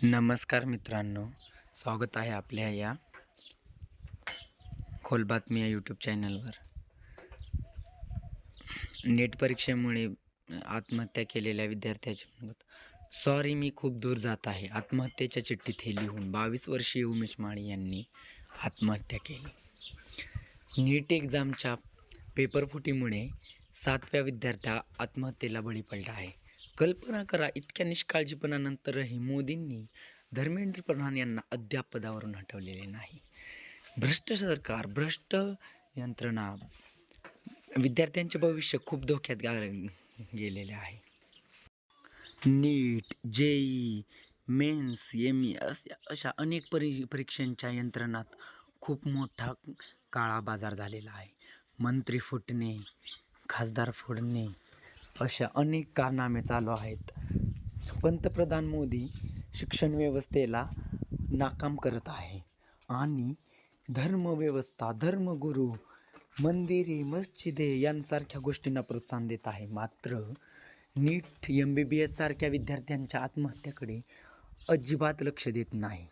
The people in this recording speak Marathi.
नमस्कार मित्रांनो, स्वागत आहे आपल्या या खोल बातमी या यूट्यूब चॅनलवर. नेट परीक्षेमुळे आत्महत्या केलेल्या विद्यार्थ्याची म्हणत, सॉरी मी खूप दूर जात आहे. आत्महत्येच्या चिठ्ठीत हे लिहून 22 वर्षीय उमेश माळी यांनी आत्महत्या केली. नीट एक्झामच्या पेपरफुटीमुळे 7व्या विद्यार्थ्या आत्महत्येला बळी पडला आहे. कल्पना करा, इतक्या निष्काळजीपणानंतरही मोदींनी धर्मेंद्र प्रधान यांना अद्याप पदावरून हटवलेले नाही. भ्रष्ट सरकार, भ्रष्ट यंत्रणा, विद्यार्थ्यांचे भविष्य खूप धोक्यात गेलेले आहे. नीट, जेई, मेन्स, एमई अशा अनेक परीक्षांच्या यंत्रणात खूप मोठा काळा बाजार झालेला आहे. मंत्री फुटणे, खासदार फोडणे अशा अनेक कारनामे चालू आहेत. पंतप्रधान मोदी शिक्षण व्यवस्थेला नाकाम करत आहे आणि धर्मव्यवस्था, धर्मगुरू, मंदिरे, मस्जिदे यांसारख्या गोष्टींना प्रोत्साहन देत आहे. मात्र नीट, MBBS सारख्या विद्यार्थ्यांच्या आत्महत्याकडे अजिबात लक्ष देत नाही.